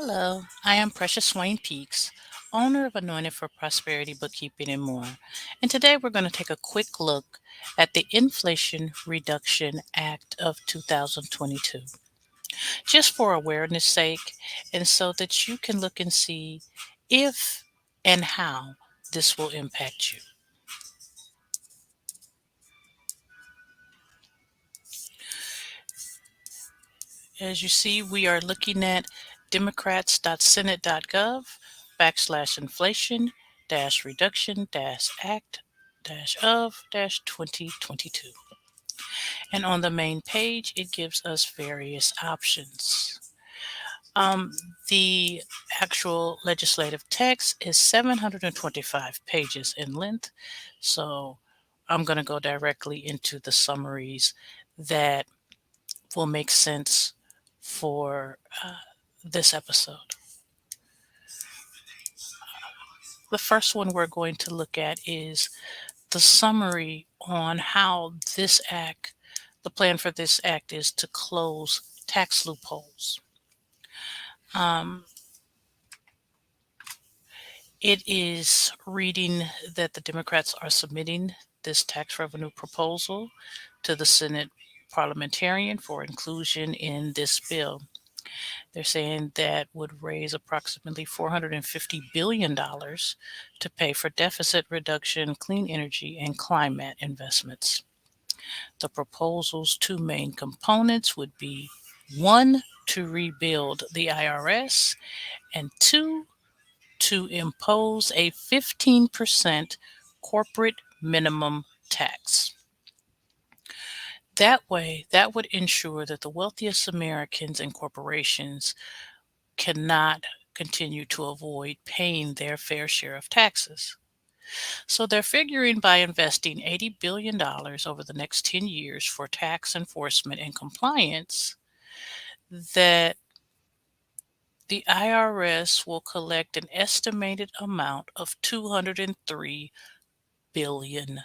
Hello, I am Precious Swain Peaks, owner of Anointed for Prosperity Bookkeeping and more. And today we're going to take a quick look at the Inflation Reduction Act of 2022, just for awareness sake, and so that you can look and see if and how this will impact you. As you see, we are looking at democrats.senate.gov/inflation reduction act of 2022. And on the main page, it gives us various options. Um, the actual legislative text is 725 pages in length. So I'm going to go directly into the summaries that will make sense for this episode. The first one we're going to look at is the summary on how this act, the plan for this act is to close tax loopholes. Um, it is reading that the Democrats are submitting this tax revenue proposal to the Senate parliamentarian for inclusion in this bill. They're saying that would raise approximately $450 billion to pay for deficit reduction, clean energy, and climate investments. The proposal's two main components would be one, to rebuild the IRS, and two, to impose a 15% corporate minimum tax. That way, that would ensure that the wealthiest Americans and corporations cannot continue to avoid paying their fair share of taxes. So they're figuring by investing $80 billion over the next 10 years for tax enforcement and compliance that the IRS will collect an estimated amount of $203 billion.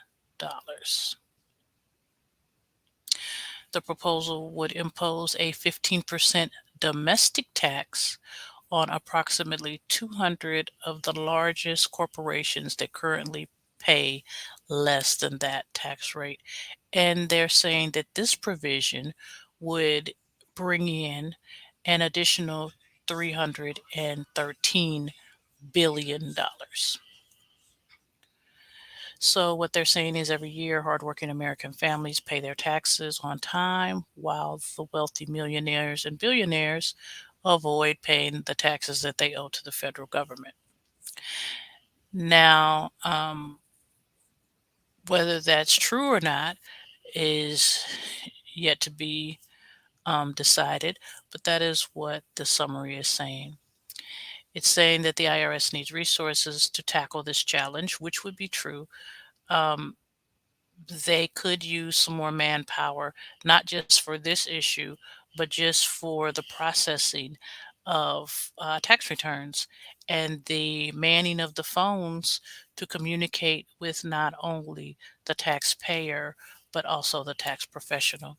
The proposal would impose a 15% domestic tax on approximately 200 of the largest corporations that currently pay less than that tax rate. And they're saying that this provision would bring in an additional $313 billion. So, what they're saying is every year, hardworking American families pay their taxes on time, while the wealthy millionaires and billionaires avoid paying the taxes that they owe to the federal government. Now, whether that's true or not is yet to be decided, but that is what the summary is saying. It's saying that the IRS needs resources to tackle this challenge, which would be true. Um, they could use some more manpower, not just for this issue, but just for the processing of tax returns and the manning of the phones to communicate with not only the taxpayer, but also the tax professional.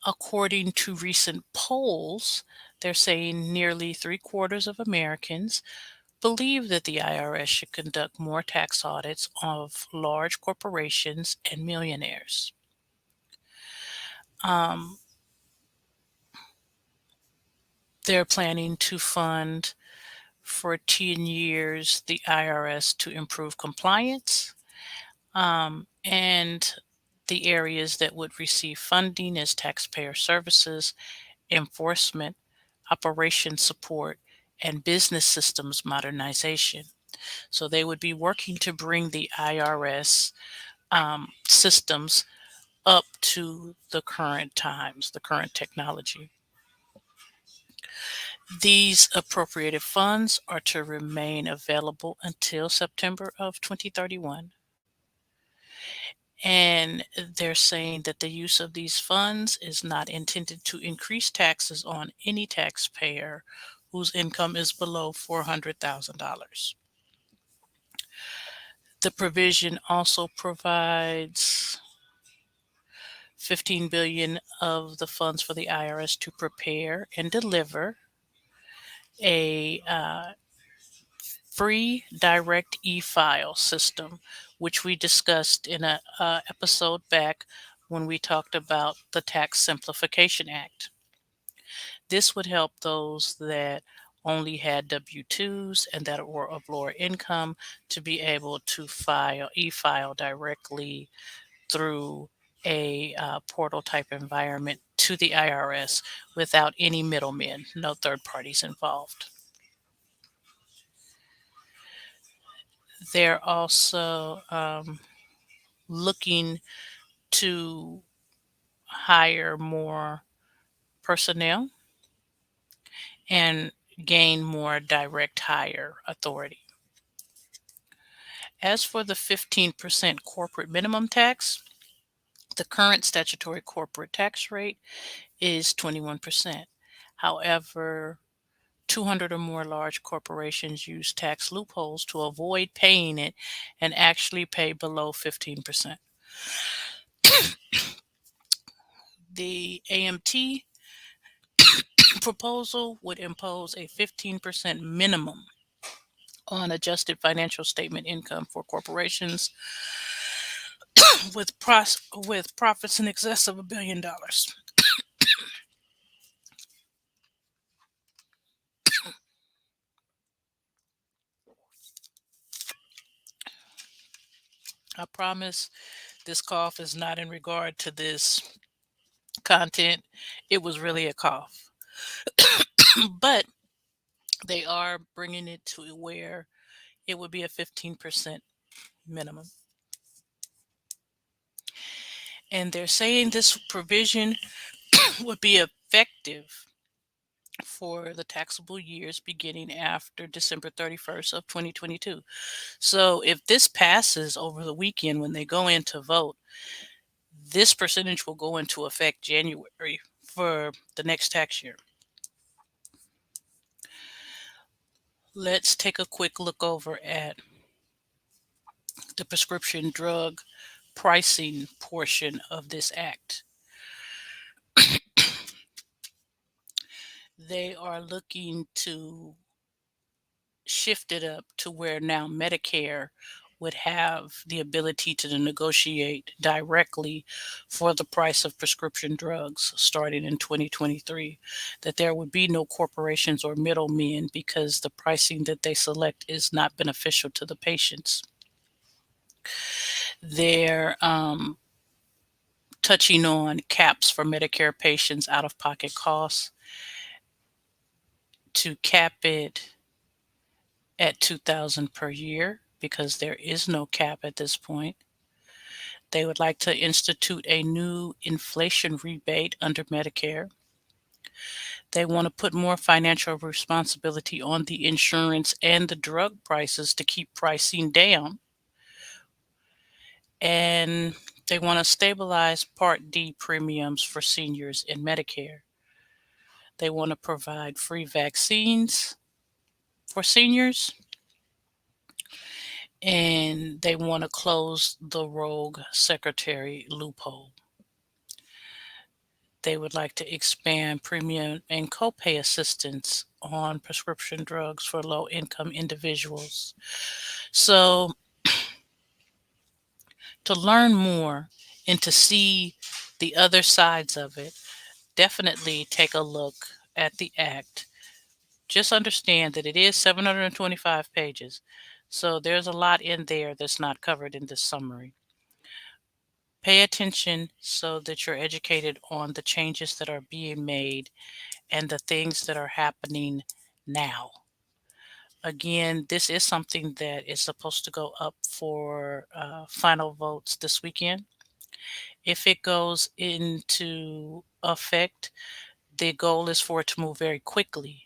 According to recent polls, they're saying nearly three-quarters of Americans believe that the IRS should conduct more tax audits of large corporations and millionaires. Um, they're planning to fund for 10 years the IRS to improve compliance. And the areas that would receive funding is taxpayer services, enforcement, operation support, and business systems modernization. So they would be working to bring the IRS systems up to the current times, the current technology. These appropriated funds are to remain available until September of 2031. And they're saying that the use of these funds is not intended to increase taxes on any taxpayer whose income is below $400,000. The provision also provides 15 billion of the funds for the IRS to prepare and deliver a free direct e-file system, which we discussed in a episode back when we talked about the Tax Simplification Act. This would help those that only had W-2s and that were of lower income to be able to e-file directly through a portal type environment to the IRS without any middlemen, no third parties involved. They're also looking to hire more personnel and gain more direct hire authority. As for the 15% corporate minimum tax, the current statutory corporate tax rate is 21%. However, 200 or more large corporations use tax loopholes to avoid paying it and actually pay below 15%. The AMT proposal would impose a 15% minimum on adjusted financial statement income for corporations with profits in excess of $1 billion. I promise this cough is not in regard to this content. It was really a cough. But they are bringing it to where it would be a 15% minimum. And they're saying this provision would be effective for the taxable years beginning after December 31st of 2022. So if this passes over the weekend when they go in to vote, this percentage will go into effect January for the next tax year. Let's take a quick look over at the prescription drug pricing portion of this act. They are looking to shift it up to where now Medicare would have the ability to negotiate directly for the price of prescription drugs starting in 2023. That there would be no corporations or middlemen because the pricing that they select is not beneficial to the patients. They're touching on caps for Medicare patients' out of pocket costs to cap it at $2,000 per year because there is no cap at this point. They would like to institute a new inflation rebate under Medicare. They want to put more financial responsibility on the insurance and the drug prices to keep pricing down. And they want to stabilize Part D premiums for seniors in Medicare. They want to provide free vaccines for seniors. And they want to close the rogue secretary loophole. They would like to expand premium and copay assistance on prescription drugs for low income individuals. So, to learn more and to see the other sides of it, definitely take a look at the Act. Just understand that it is 725 pages. So, there's a lot in there that's not covered in this summary. Pay attention so that you're educated on the changes that are being made and the things that are happening now. Again, this is something that is supposed to go up for final votes this weekend. If it goes into effect, the goal is for it to move very quickly.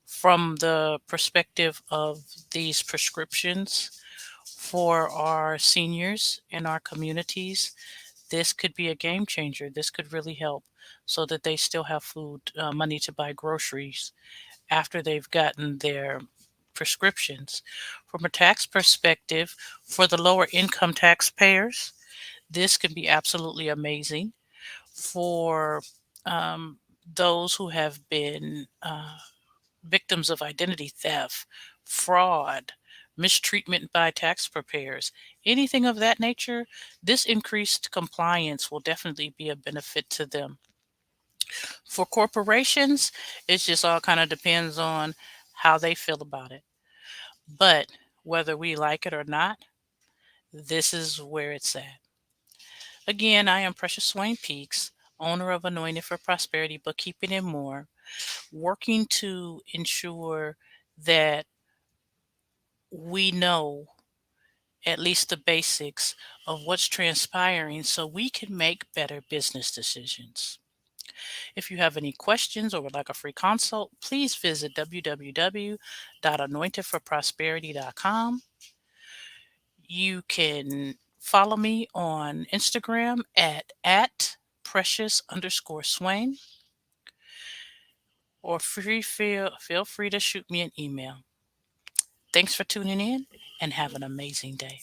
From the perspective of these prescriptions for our seniors in our communities, this could be a game changer. This could really help so that they still have food, money to buy groceries after they've gotten their prescriptions. From a tax perspective, for the lower income taxpayers, this can be absolutely amazing. For those who have been victims of identity theft, fraud, mistreatment by tax preparers, anything of that nature, this increased compliance will definitely be a benefit to them. For corporations, it just all kind of depends on how they feel about it. But whether we like it or not, this is where it's at. Again, I am Precious Swain Peaks, owner of Anointed for Prosperity Bookkeeping and More, working to ensure that we know at least the basics of what's transpiring so we can make better business decisions. If you have any questions or would like a free consult, please visit www.anointedforprosperity.com. You can follow me on Instagram at precious underscore Swain, or feel free to shoot me an email. Thanks for tuning in and have an amazing day.